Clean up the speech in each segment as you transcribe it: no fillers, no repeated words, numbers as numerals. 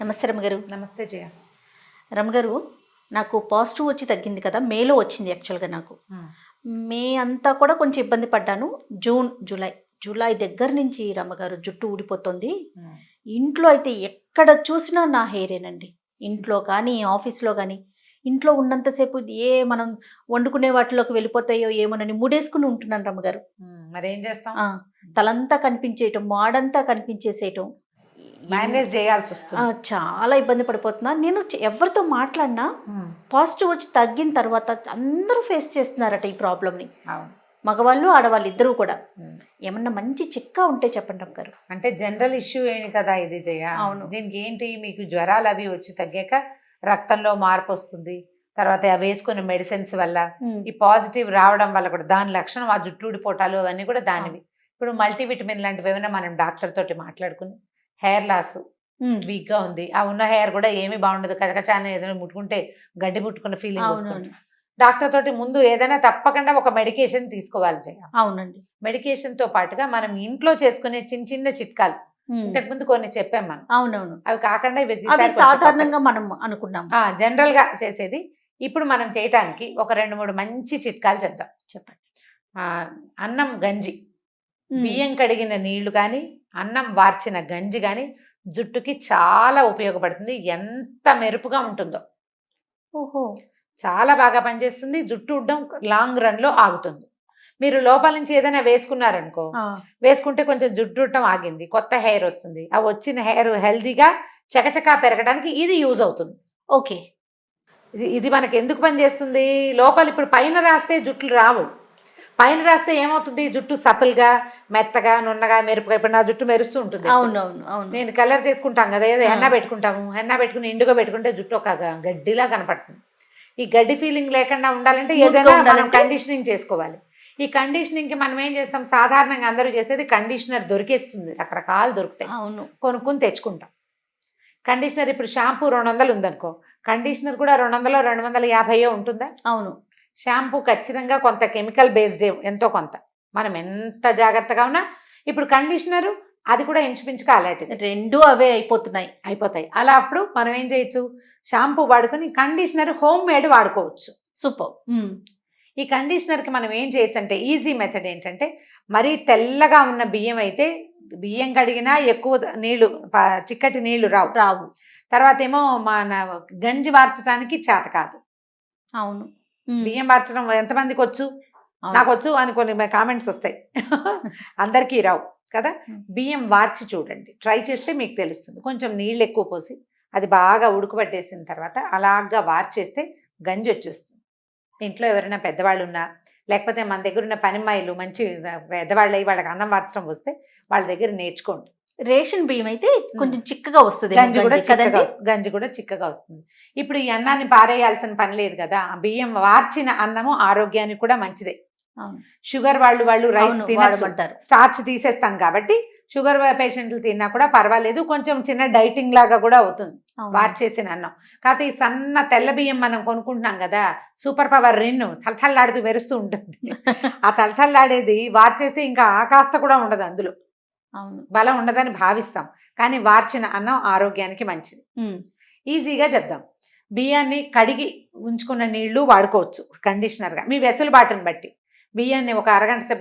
నమస్తే రమగారు. నమస్తే జయ. రమగారు, నాకు పాజిటివ్ వచ్చి తగ్గింది కదా, మేలో వచ్చింది యాక్చువల్గా నాకు. మే అంతా కూడా కొంచెం ఇబ్బంది పడ్డాను. జూన్, జూలై దగ్గర నుంచి రమ్మగారు జుట్టు ఊడిపోతుంది. ఇంట్లో అయితే ఎక్కడ చూసినా నా హెయిరేనండి. ఇంట్లో కానీ ఆఫీస్లో కానీ. ఇంట్లో ఉన్నంతసేపు మనం వండుకునే వాటిలోకి వెళ్ళిపోతాయో ఏమోనని ముడేసుకుని ఉంటున్నాను రమ్మగారు. మరేం చేస్తాం? తలంతా కనిపించేయటం, మాడంతా కనిపించేసేయటం, మేనేజ్ చేయాల్సి వస్తుంది. చాలా ఇబ్బంది పడిపోతున్నా. నేను ఎవరితో మాట్లాడినా పాజిటివ్ వచ్చి తగ్గిన తర్వాత అందరూ ఫేస్ చేస్తున్నారట ఈ ప్రాబ్లమ్ని. మగవాళ్ళు ఆడవాళ్ళు ఇద్దరు కూడా. ఏమన్నా మంచి చిట్కా ఉంటే చెప్పండి రమ్మగారు. అంటే జనరల్ ఇష్యూ ఏంటి కదా ఇది జయ. అవును. దీనికి ఏంటి, మీకు జ్వరాలు అవి వచ్చి తగ్గాక రక్తంలో మార్పు వస్తుంది. తర్వాత అవి వేసుకునే మెడిసిన్స్ వల్ల ఈ పాజిటివ్ రావడం వల్ల కూడా దాని లక్షణం ఆ జుట్టు ఊడిపోటాలు అవన్నీ కూడా దానివి. ఇప్పుడు మల్టీవిటమిన్ లాంటివి ఏమైనా మనం డాక్టర్ తోటి మాట్లాడుకుని, హెయిర్ లాస్ వీక్గా ఉంది, ఆ ఉన్న హెయిర్ కూడా ఏమీ బాగుండదు, కచకచాన్ని ఏదైనా ముట్టుకుంటే గడ్డి ముట్టుకున్న ఫీలింగ్ వస్తుంది. డాక్టర్ తోటి ముందు ఏదైనా తప్పకుండా ఒక మెడికేషన్ తీసుకోవాలి జయ. అవునండి. మెడికేషన్ తో పాటుగా మనం ఇంట్లో చేసుకునే చిన్న చిన్న చిట్కాలు ఇంతకు ముందు కొన్ని చెప్పాం మనం. అవునవును. అవి కాకుండా సాధారణంగా మనం అనుకున్నాం జనరల్ గా చేసేది. ఇప్పుడు మనం చేయటానికి ఒక 2-3 మంచి చిట్కాలు చేద్దాం. చెప్పండి. అన్నం గంజి, బియ్యం కడిగిన నీళ్లు కానీ, అన్నం వార్చిన గంజి కానీ జుట్టుకి చాలా ఉపయోగపడుతుంది. ఎంత మెరుపుగా ఉంటుందో. ఓహో, చాలా బాగా పనిచేస్తుంది. జుట్టు ఉడ్డం లాంగ్ రన్ లో ఆగుతుంది. మీరు లోపల నుంచి ఏదైనా వేసుకున్నారనుకో, వేసుకుంటే కొంచెం జుట్టు ఉడ్డం ఆగింది, కొత్త హెయిర్ వస్తుంది. ఆ వచ్చిన హెయిర్ హెల్దీగా చకచకా పెరగడానికి ఇది యూజ్ అవుతుంది. ఓకే. ఇది మనకి ఎందుకు పనిచేస్తుంది? లోపల ఇప్పుడు పైన రాస్తే జుట్లు రావు. పైన రాస్తే ఏమవుతుంది? జుట్టు సపల్గా, మెత్తగా, నున్నగా, మెరుపుగా. ఇప్పుడు నా జుట్టు మెరుస్తూ ఉంటుంది. అవునవును. నేను కలర్ చేసుకుంటాం కదా, ఏదో హెన్నా పెట్టుకుంటాము. హెన్నా పెట్టుకుని ఇండుగా పెట్టుకుంటే జుట్టు ఒక గడ్డిలా కనపడుతుంది. ఈ గడ్డి ఫీలింగ్ లేకుండా ఉండాలంటే ఏదైనా మనం కండిషనింగ్ చేసుకోవాలి. ఈ కండిషనింగ్కి మనం ఏం చేస్తాం? సాధారణంగా అందరూ చేసేది కండిషనర్ దొరికేస్తుంది, రకరకాలు దొరుకుతాయి. అవును. కొనుక్కొని తెచ్చుకుంటాం. కండిషనర్ ఇప్పుడు షాంపూ 200 ఉందనుకో, కండిషనర్ కూడా 200 250 ఉంటుందా? అవును. షాంపూ ఖచ్చితంగా కొంత కెమికల్ బేస్డ్ ఎంతో కొంత. మనం ఎంత జాగ్రత్తగా ఉన్నా ఇప్పుడు కండిషనరు అది కూడా ఇంచుమించుగా అలాంటిది. రెండు అవే అయిపోతాయి. అలా అప్పుడు మనం ఏం చేయొచ్చు? షాంపూ వాడుకొని కండిషనర్ హోమ్ మేడ్ వాడుకోవచ్చు. సూపర్. ఈ కండిషనర్కి మనం ఏం చేయొచ్చు అంటే, ఈజీ మెథడ్ ఏంటంటే, మరీ తెల్లగా ఉన్న బియ్యం అయితే బియ్యం కడిగినా ఎక్కువ నీళ్లు, చిక్కటి నీళ్లు రావు. తర్వాత ఏమో మన గంజి వార్చడానికి చేత కాదు. అవును. బియ్యం వార్చడం ఎంతమందికి వచ్చు? నాకు వచ్చు అని కొన్ని కామెంట్స్ వస్తాయి. అందరికీ రావు కదా. బియ్యం వార్చి చూడండి, ట్రై చేస్తే మీకు తెలుస్తుంది. కొంచెం నీళ్ళు ఎక్కువ పోసి అది బాగా ఉడకబట్టేసిన తర్వాత అలాగా వార్చేస్తే గంజి వచ్చేస్తుంది. ఇంట్లో ఎవరైనా పెద్దవాళ్ళు ఉన్నా, లేకపోతే మన దగ్గర ఉన్న పనిమ్మాయిలు మంచి పెద్దవాళ్ళు అయ్యి వాళ్ళకి అన్నం వార్చడం వస్తే వాళ్ళ దగ్గర నేర్చుకోండి. రేషన్ బియ్యం అయితే కొంచెం చిక్కగా వస్తుంది, గంజి కూడా చిక్కగా వస్తుంది. ఇప్పుడు ఈ అన్నాన్ని పారేయాల్సిన పని లేదు కదా. బియ్యం వార్చిన అన్నము ఆరోగ్యానికి కూడా మంచిదే. షుగర్ వాళ్ళు రైస్ తినమంటారు, స్టార్చ్ తీసేస్తాం కాబట్టి షుగర్ పేషెంట్లు తిన్నా కూడా పర్వాలేదు. కొంచెం చిన్న డైటింగ్ లాగా కూడా అవుతుంది వార్చేసిన అన్నం. కాకపోతే ఈ సన్న తెల్ల బియ్యం మనం కొనుక్కుంటున్నాం కదా, సూపర్ పవర్ రిన్ను తలతల్లాడుతూ మెరుస్తూ ఉంటుంది. ఆ తలతల్లాడేది వార్చేస్తే ఇంకా ఆకాస్త కూడా ఉండదు, అందులో బలం ఉండదని భావిస్తాం. కానీ వార్చిన అన్నం ఆరోగ్యానికి మంచిది. ఈజీగా చెప్దాం. బియ్యాన్ని కడిగి ఉంచుకున్న నీళ్లు వాడుకోవచ్చు కండిషనర్గా, మీ వెసులుబాటుని బట్టి. బియ్యాన్ని ఒక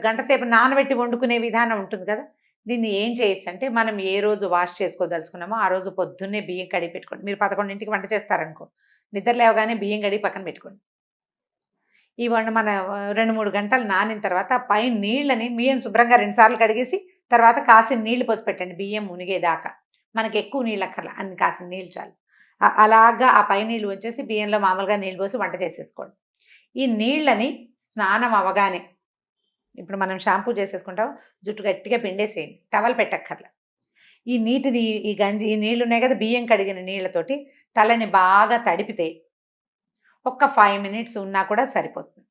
గంట సేపు నానబెట్టి వండుకునే విధానం ఉంటుంది కదా. దీన్ని ఏం చేయొచ్చు అంటే, మనం ఏ రోజు వాష్ చేసుకోదలుచుకున్నామో ఆ రోజు పొద్దున్నే బియ్యం కడిగి పెట్టుకోండి. మీరు 11ంటికి వంట చేస్తారనుకో, నిద్ర లేవగానే బియ్యం కడిగి పక్కన పెట్టుకోండి. ఈ మన 2-3 గంటలు నానిన తర్వాత పై నీళ్ళని బియ్యం శుభ్రంగా 2 సార్లు కడిగేసి తర్వాత కాసిన నీళ్లు పోసి పెట్టండి, బియ్యం మునిగేదాకా. మనకి ఎక్కువ నీళ్ళు అక్కర్లా, అన్ని కాసిన నీళ్ళు చాలు. అలాగా ఆ పై నీళ్ళు వచ్చేసి బియ్యంలో మామూలుగా నీళ్ళు పోసి వంట చేసేసుకోండి. ఈ నీళ్ళని స్నానం అవగానే, ఇప్పుడు మనం షాంపూ చేసేసుకుంటాం, జుట్టు గట్టిగా పిండేసేయండి, టవల్ పెట్టక్కర్లా. ఈ నీటిని, ఈ నీళ్ళు ఉన్నాయి కదా, బియ్యం కడిగిన నీళ్ళతోటి తలని బాగా తడిపితే ఒక్క 5 మినిట్స్ ఉన్నా కూడా సరిపోతుంది.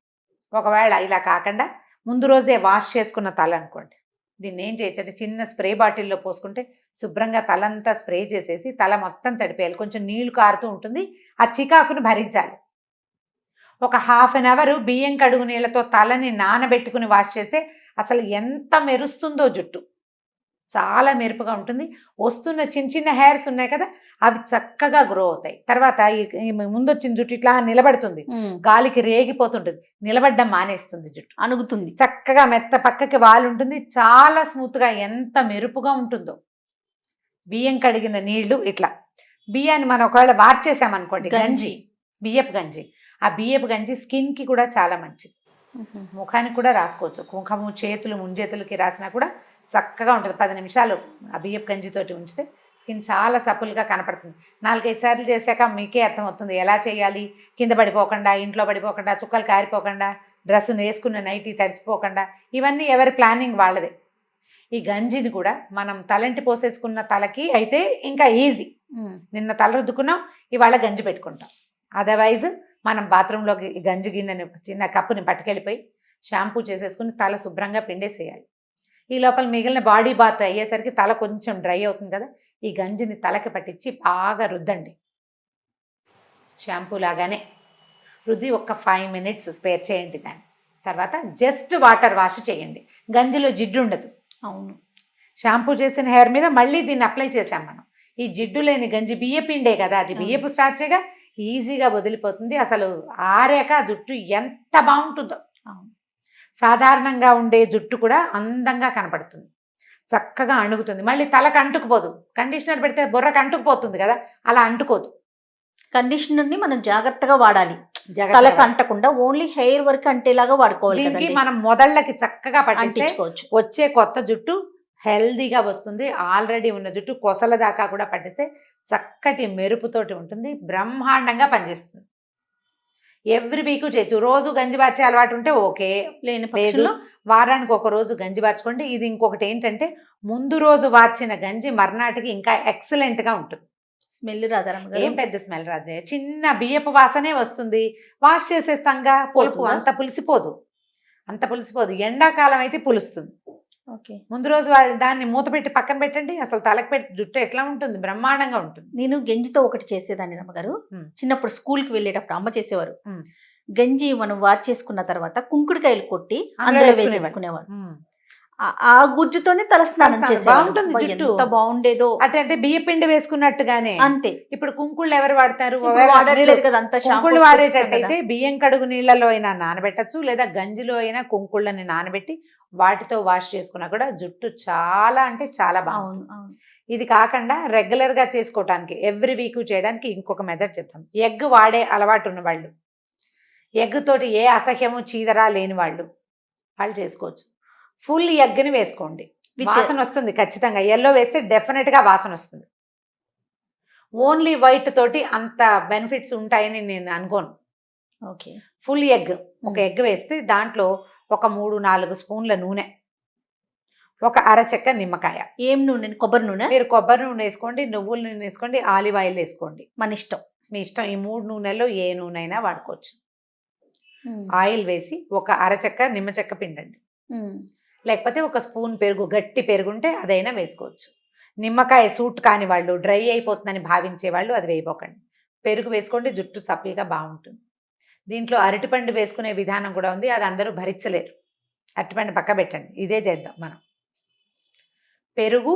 ఒకవేళ ఇలా కాకుండా ముందు రోజే వాష్ చేసుకున్న తల అనుకోండి, దీన్ని ఏం చేయొచ్చు అంటే చిన్న స్ప్రే బాటిల్లో పోసుకుంటే శుభ్రంగా తలంతా స్ప్రే చేసేసి తల మొత్తం తడిపేయాలి. కొంచెం నీళ్లు కారుతూ ఉంటుంది, ఆ చికాకును భరించాలి. ఒక ½ అన్ అవర్ బియ్యం కడుగు నీళ్ళతో తలని నానబెట్టుకుని వాష్ చేస్తే అసలు ఎంత మెరుస్తుందో జుట్టు. చాలా మెరుపుగా ఉంటుంది. వస్తున్న చిన్న చిన్న హెయిర్స్ ఉన్నాయి కదా, అవి చక్కగా గ్రో అవుతాయి. తర్వాత ఈ ముందు వచ్చిన జుట్టు ఇట్లా నిలబడుతుంది, గాలికి రేగిపోతుంటుంది, నిలబడ్డం మానేస్తుంది, జుట్టు అణుగుతుంది, చక్కగా మెత్త పక్కకి వాలి ఉంటుంది, చాలా స్మూత్గా ఎంత మెరుపుగా ఉంటుందో. బియ్యం కడిగిన నీళ్లు ఇట్లా, బియ్యాన్ని మనం ఒకవేళ వార్చేసామనుకోండి, గంజి, బియ్యపు గంజి, ఆ బియ్యపు గంజి స్కిన్కి కూడా చాలా మంచిది. ముఖానికి కూడా రాసుకోవచ్చు, కుంకుమ చేతులు ముంజేతులకి రాసినా కూడా చక్కగా ఉంటుంది. 10 నిమిషాలు ఆ బియ్యపు గంజితోటి ఉంచితే స్కిన్ చాలా సపుల్గా కనపడుతుంది. 4-5 సార్లు చేశాక మీకే అర్థమవుతుంది ఎలా చేయాలి. కింద పడిపోకుండా, ఇంట్లో పడిపోకుండా, చుక్కలు కారిపోకుండా, డ్రెస్ వేసుకున్న నైటీ తడిసిపోకుండా, ఇవన్నీ ఎవరి ప్లానింగ్ వాళ్ళదే. ఈ గంజిని కూడా మనం తలంటి పోసేసుకున్న తలకి అయితే ఇంకా ఈజీ. నిన్న తల రుద్దుకున్నాం, ఇవాళ గంజి పెట్టుకుంటాం. అదర్వైజ్ మనం బాత్రూంలోకి గంజి గిన్నెని చిన్న కప్పుని పట్టుకెళ్ళిపోయి షాంపూ చేసేసుకుని తల శుభ్రంగా పిండేసేయాలి. ఈ లోపల మిగిలిన బాడీ బాత్ అయ్యేసరికి తల కొంచెం డ్రై అవుతుంది కదా, ఈ గంజిని తలకి పట్టించి బాగా రుద్దండి. షాంపూ లాగానే రుద్ది ఒక 5 మినిట్స్ స్పేర్ చేయండి. దాన్ని తర్వాత జస్ట్ వాటర్ వాష్ చేయండి. గంజిలో జిడ్డు ఉండదు. అవును, షాంపూ చేసిన హెయిర్ మీద మళ్ళీ దీన్ని అప్లై చేసాం మనం. ఈ జిడ్డు లేని గంజి బియ్య పిండే కదా, అది బియ్యపు స్టార్చేగా ఈజీగా వదిలిపోతుంది. అసలు ఆరాక జుట్టు ఎంత బాగుంటుందో. సాధారణంగా ఉండే జుట్టు కూడా అందంగా కనపడుతుంది, చక్కగా అణుగుతుంది. మళ్ళీ తలకు అంటుకుపోదు. కండిషనర్ పెడితే బుర్రకు అంటుకుపోతుంది కదా, అలా అంటుకోదు. కండిషనర్ని మనం జాగ్రత్తగా వాడాలి, తలకు అంటకుండా ఓన్లీ హెయిర్ వరకు అంటేలాగా వాడుకోవాలి. దీనికి మనం మొదళ్ళకి చక్కగా పట్టించుకోవచ్చు. వచ్చే కొత్త జుట్టు హెల్దీగా వస్తుంది. ఆల్రెడీ ఉన్న జుట్టు కొసల దాకా కూడా పట్టిస్తే చక్కటి మెరుపుతోటి ఉంటుంది, బ్రహ్మాండంగా పనిచేస్తుంది. ఎవ్రీ వీక్ చేయొచ్చు. రోజు గంజి బార్చే అలవాటు ఉంటే ఓకే, లేని పక్షంలో వారానికి ఒక రోజు గంజి బార్చుకోండి. ఇది ఇంకొకటి ఏంటంటే, ముందు రోజు వార్చిన గంజి మర్నాటికి ఇంకా ఎక్సలెంట్గా ఉంటుంది. స్మెల్ రాదా? ఏం పెద్ద స్మెల్ రాదు, చిన్న బియ్యపు వాసనే వస్తుంది. వాష్ చేసేస్తాంగా, పులుపు అంత పులిసిపోదు, అంత పులిసిపోదు. ఎండాకాలం అయితే పులుస్తుంది. ఓకే, ముందు రోజు దాన్ని మూత పెట్టి పక్కన పెట్టండి, అసలు తలకు పెట్టి జుట్టు ఎట్లా ఉంటుంది, బ్రహ్మాండంగా ఉంటుంది. నేను గంజితో ఒకటి చేసేదాన్ని రమ్మగారు. చిన్నప్పుడు స్కూల్కి వెళ్ళేటప్పుడు అమ్మ చేసేవారు. గంజి మనం వాష్ చేసుకున్న తర్వాత కుంకుడుకాయలు కొట్టి అందులో వేసేసుకునేవాడు. ఆ గుజ్జుతోనే తలస్నానం బాగుంటుంది, జుట్టు ఎంత బాగుండేదో. అంటే బియ్య పిండి వేసుకున్నట్టుగానే అంతే. ఇప్పుడు కుంకుళ్ళు ఎవరు వాడతారు? వాడట్లేదు కదా, అంత కుంకుళ్ళు వాడేటట్టయితే బియ్యం కడుగు నీళ్లలో అయినా నానబెట్టచ్చు, లేదా గంజిలో అయినా కుంకుళ్ళని నానబెట్టి వాటితో వాష్ చేసుకున్నా కూడా జుట్టు చాలా అంటే చాలా బాగుంది. ఇది కాకుండా రెగ్యులర్గా చేసుకోవటానికి, ఎవ్రీ వీక్ చేయడానికి ఇంకొక మెథడ్ చెప్తాం. ఎగ్ వాడే అలవాటు ఉన్న వాళ్ళు, ఎగ్ తోటి ఏ అసహ్యము చీదరా లేని వాళ్ళు చేసుకోవచ్చు. ఫుల్ ఎగ్ని వేసుకోండి, వాసన వస్తుంది ఖచ్చితంగా. ఎల్లో వేస్తే డెఫినెట్గా వాసన వస్తుంది. ఓన్లీ వైట్ తోటి అంత బెనిఫిట్స్ ఉంటాయని నేను అనుకోను. ఓకే, ఫుల్ ఎగ్, ఒక ఎగ్ వేస్తే దాంట్లో ఒక 3-4 స్పూన్ల నూనె, ఒక అరచెక్క నిమ్మకాయ. ఏం నూనె? కొబ్బరి నూనె. మీరు కొబ్బరి నూనె వేసుకోండి, నువ్వుల నూనె వేసుకోండి, ఆలివ్ ఆయిల్ వేసుకోండి, మన ఇష్టం, మీ ఇష్టం. ఈ 3 నూనెల్లో ఏ నూనె అయినా వాడుకోవచ్చు. ఆయిల్ వేసి ఒక అరచెక్క నిమ్మ చెక్క పిండండి, లేకపోతే ఒక స్పూన్ పెరుగు, గట్టి పెరుగు ఉంటే అదైనా వేసుకోవచ్చు. నిమ్మకాయ సూట్ కాని వాళ్ళు, డ్రై అయిపోతుందని భావించే వాళ్ళు అది వేయబోకండి. పెరుగు వేసుకోండి, జుట్టు సప్పిగా బాగుంటుంది. దీంట్లో అరటిపండు వేసుకునే విధానం కూడా ఉంది, అది అందరూ భరించలేరు. అరటిపండు పక్క పెట్టండి, ఇదే చేద్దాం మనం. పెరుగు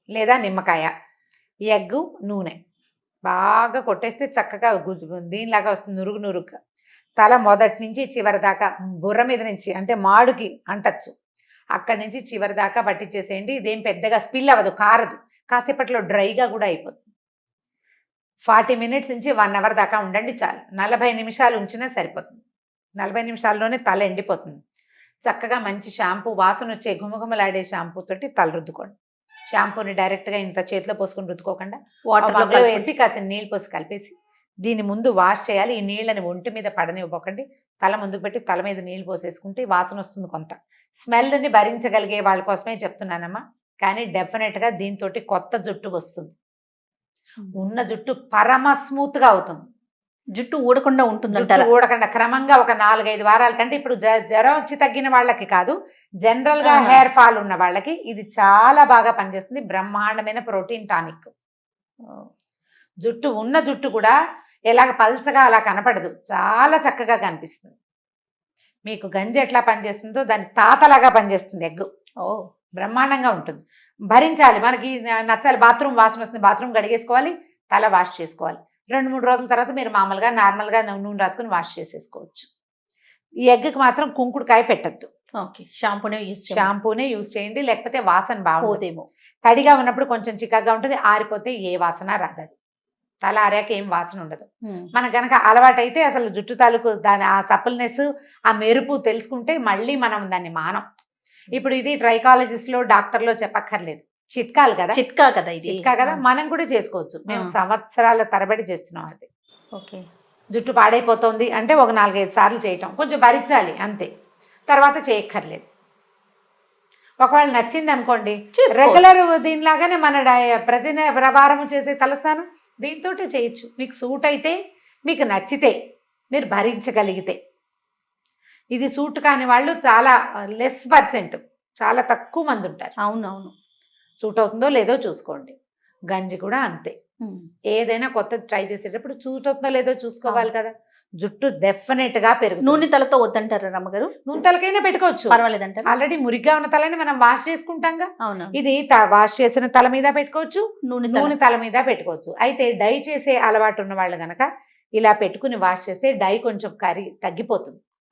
లేదా నిమ్మకాయ, ఎగ్గు, నూనె బాగా కొట్టేస్తే చక్కగా దీనిలాగా వస్తుంది, నురుగు నురుగ్గా. తల మొదటి నుంచి చివరి దాకా, బుర్ర మీద నుంచి అంటే మాడుకి అంటచ్చు, అక్కడి నుంచి చివరి దాకా పట్టించేసేయండి. ఇదేం పెద్దగా స్పిల్ అవ్వదు, కారదు, కాసేపట్లో డ్రైగా కూడా అయిపోతుంది. 40 మినిట్స్ నుంచి 1 అవర్ దాకా ఉండండి చాలు. 40 నిమిషాలు ఉంచినా సరిపోతుంది. 40 నిమిషాల్లోనే తల ఎండిపోతుంది. చక్కగా మంచి షాంపూ, వాసన వచ్చే గుమగుమలాడే షాంపూ తోటి తల రుద్దుకోండి. షాంపూని డైరెక్ట్గా ఇంత చేతిలో పోసుకొని రుద్దుకోకుండా వాటర్లో వేసి కాసిన నీళ్ళు పోసి కలిపేసి దీని ముందు వాష్ చేయాలి. ఈ నీళ్ళని ఒంటి మీద పడనివ్వకండి, తల ముందుకు పెట్టి తల మీద నీళ్ళు పోసేసుకుంటే వాసన వస్తుంది. కొంత స్మెల్ని భరించగలిగే వాళ్ళ కోసమే చెప్తున్నానమ్మా, కానీ డెఫినెట్గా దీంతో కొత్త జుట్టు వస్తుంది. ఉన్న జుట్టు పరమ స్మూత్గా అవుతుంది. జుట్టు ఊడకుండా ఉంటుంది, ఊడకుండా క్రమంగా ఒక 4-5 వారాల కంటే, ఇప్పుడు జ్వరం వచ్చి తగ్గిన వాళ్ళకి కాదు, జనరల్గా హెయిర్ ఫాల్ ఉన్న వాళ్ళకి ఇది చాలా బాగా పనిచేస్తుంది. బ్రహ్మాండమైన ప్రోటీన్ టానిక్. జుట్టు ఉన్న జుట్టు కూడా ఎలాగ పల్చగా అలా కనపడదు, చాలా చక్కగా కనిపిస్తుంది. మీకు గంజి ఎట్లా పనిచేస్తుందో దాని తాతలాగా పనిచేస్తుంది ఎగ్గు. బ్రహ్మాండంగా ఉంటుంది. భరించాలి, మనకి నచ్చాలి. బాత్రూమ్ వాసన వస్తుంది, బాత్రూమ్ కడిగేసుకోవాలి, తల వాష్ చేసుకోవాలి. 2-3 రోజుల తర్వాత మీరు మామూలుగా నార్మల్గా నూనె రాసుకొని వాష్ చేసేసుకోవచ్చు. ఈ ఎగ్కి మాత్రం కుంకుడుకాయ పెట్టద్దు. ఓకే, షాంపూనే యూజ్ చేయండి, లేకపోతే వాసన బాగుందేమో. పోదేమో. తడిగా ఉన్నప్పుడు కొంచెం చిక్కగా ఉంటుంది, ఆరిపోతే ఏ వాసన రాదు. తల ఆరాక ఏం వాసన ఉండదు. మనకు గనక అలవాటైతే అసలు జుట్టు తాలూకు దాని ఆ సపుల్నెస్, ఆ మెరుపు తెలుసుకుంటే మళ్ళీ మనం దాన్ని మానం. ఇప్పుడు ఇది ట్రైకాలజిస్ట్లో డాక్టర్లో చెప్పక్కర్లేదు, చిట్కాలు కదా. చిట్కా కదా ఇది, చిట్కా కదా, మనం కూడా చేసుకోవచ్చు. మేము సంవత్సరాల తరబడి చేస్తున్నాం అది. ఓకే, జుట్టు పాడైపోతుంది అంటే ఒక 4-5 సార్లు చేయటం, కొంచెం భరించాలి అంతే, తర్వాత చేయక్కర్లేదు. ఒకవేళ నచ్చింది అనుకోండి, రెగ్యులర్ దీనిలాగానే మన ప్రతి వారము చేసే తలస్నానం దీంతో చేయొచ్చు. మీకు సూట్ అయితే, మీకు నచ్చితే, మీరు భరించగలిగితే. ఇది సూట్ కాని వాళ్ళు చాలా %, చాలా తక్కువ మంది ఉంటారు. అవునవును. సూట్ అవుతుందో లేదో చూసుకోండి. గంజి కూడా అంతే, ఏదైనా కొత్తది ట్రై చేసేటప్పుడు సూట్ అవుతుందో లేదో చూసుకోవాలి కదా. జుట్టు డెఫినెట్ గా పెరుగుతుంది. నూనె తలతో వద్దంటారా రమ్మగారు? నూనె తలకైనా పెట్టుకోవచ్చు, పర్వాలేదంటారు. ఆల్రెడీ మురిగ్గా ఉన్న తలని మనం వాష్ చేసుకుంటాంగా. అవును, ఇది వాష్ చేసిన తల మీద పెట్టుకోవచ్చు, నూనె తల మీద పెట్టుకోవచ్చు. అయితే డై చేసే అలవాటు ఉన్న వాళ్ళు గనక ఇలా పెట్టుకుని వాష్ చేస్తే డై కొంచెం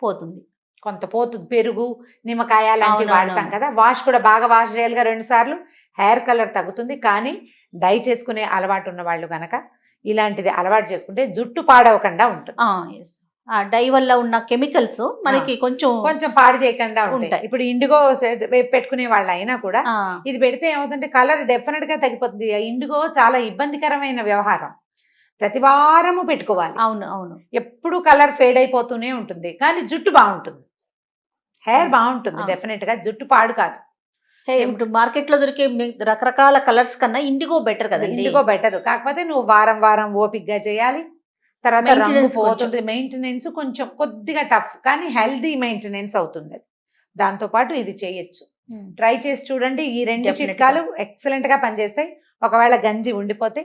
పోతుంది. కొంత పోతుంది. పెరుగు, నిమ్మకాయ లాంటివి వాడతాం కదా, వాష్ కూడా బాగా వాష్ చేయాలిగా 2 సార్లు. హెయిర్ కలర్ తగ్గుతుంది. కానీ డై చేసుకునే అలవాటు ఉన్న వాళ్ళు గనక ఇలాంటిది అలవాటు చేసుకుంటే జుట్టు పాడవకుండా ఉంటుంది. ఆ డై వల్ల ఉన్న కెమికల్స్ మనకి కొంచెం పాడు చేయకుండా ఉంటాయి. ఇప్పుడు ఇండిగో పెట్టుకునే వాళ్ళు అయినా కూడా ఇది పెడితే ఏమవుతుందంటే కలర్ డెఫినెట్ గా తగ్గిపోతుంది. ఇండిగో చాలా ఇబ్బందికరమైన వ్యవహారం, ప్రతి వారము పెట్టుకోవాలి. అవును, ఎప్పుడు కలర్ ఫేడ్ అయిపోతూనే ఉంటుంది. కానీ జుట్టు బాగుంటుంది, హెయిర్ బాగుంటుంది డెఫినెట్ గా, జుట్టు పాడు కాదు. ఇప్పుడు మార్కెట్ లో దొరికే రకరకాల కలర్స్ కన్నా ఇండిగో బెటర్ కదా. ఇండిగో బెటర్, కాకపోతే నువ్వు వారం ఓపిక్గా చేయాలి. తర్వాత మెయింటెనెన్స్ కొంచెం కొద్దిగా టఫ్, కానీ హెల్దీ మెయింటెనెన్స్ అవుతుంది. దాంతో పాటు ఇది చేయొచ్చు, ట్రై చేసి చూడండి. ఈ 2 చిట్కాలు ఎక్సలెంట్ గా పనిచేస్తాయి. ఒకవేళ గంజి ఉండిపోతే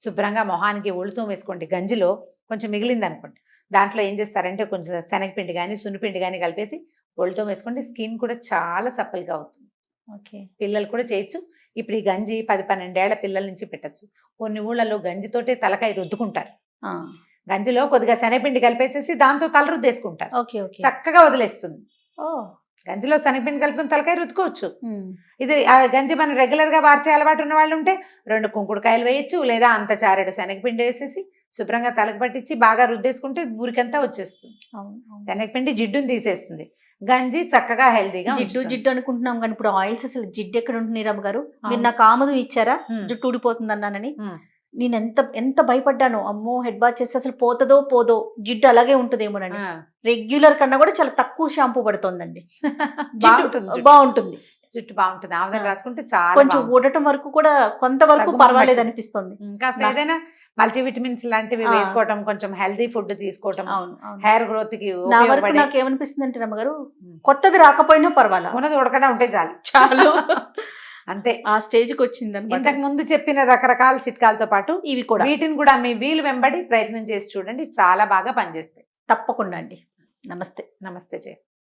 శుభ్రంగా మొహానికి ఒళ్ళుతో వేసుకోండి. గంజిలో కొంచెం మిగిలింది అనుకోండి, దాంట్లో ఏం చేస్తారంటే కొంచెం శనగపిండి కానీ సున్నిపిండి కానీ కలిపేసి ఒళ్ళుతో వేసుకోండి. స్కిన్ కూడా చాలా సప్పల్గా అవుతుంది. ఓకే, పిల్లలు కూడా చేయొచ్చు. ఇప్పుడు ఈ గంజి 10-12 ఏళ్ల పిల్లల నుంచి పెట్టచ్చు. కొన్ని ఊళ్ళలో గంజితోటే తలకాయ రుద్దుకుంటారు. గంజిలో కొద్దిగా శనగపిండి కలిపేసేసి దాంతో తల రుద్దేసుకుంటారు. చక్కగా వదిలేస్తుంది. గంజిలో శనగపిండి కలుపుకుని తలకాయ రుద్దుకోవచ్చు. ఇది గంజి మనం రెగ్యులర్ గా వార్చే అలవాటు ఉన్న వాళ్ళు ఉంటే 2 కుంకుడుకాయలు వేయచ్చు, లేదా అంత చారెడు శనగపిండి వేసేసి శుభ్రంగా తలకు పట్టించి బాగా రుద్దేసుకుంటే ఊరికంతా వచ్చేస్తుంది. శనగపిండి జిడ్డుని తీసేస్తుంది, గంజి చక్కగా హెల్దీగా. జిడ్డు అనుకుంటున్నాం కానీ ఇప్పుడు ఆయిల్స్ అసలు జిడ్డు ఎక్కడ ఉంటుంది రమ్మ గారు? మీరు నాకు ఆమదం ఇచ్చారా జుట్టు ఊడిపోతుంది అన్నానని? నేను ఎంత భయపడ్డాను. అమ్మో, హెడ్ బాత్ చేస్తే అసలు పోదో జిడ్డు అలాగే ఉంటుందేమోనండి. రెగ్యులర్ కన్నా కూడా చాలా తక్కువ షాంపూ పడుతుందండి. బాగుంటుంది, జుట్టు బాగుంటుంది. ఆముదం రాసుకుంటే చాలా కొంచెం ఊడటం వరకు కూడా కొంతవరకు పర్వాలేదు అనిపిస్తుంది. ఇంకా ఏదైనా మల్టీవిటమిన్స్ లాంటివి వేసుకోవటం, కొంచెం హెల్దీ ఫుడ్ తీసుకోవటం హెయిర్ గ్రోత్ కి. నా వరకు నాకు ఏమనిపిస్తుంది అంటే రమ్మగారు, కొత్తది రాకపోయినా పర్వాలా, ఉన్నది ఉడకడా ఉంటే చాలు అంతే. ఆ స్టేజ్కి వచ్చింది. ఇంతకు ముందు చెప్పిన రకరకాల చిట్కాలతో పాటు ఇవి కూడా, వీటిని కూడా మీ వీలు వెంబడి ప్రయత్నం చేసి చూడండి, చాలా బాగా పనిచేస్తాయి. తప్పకుండా అండి. నమస్తే. నమస్తే జయ.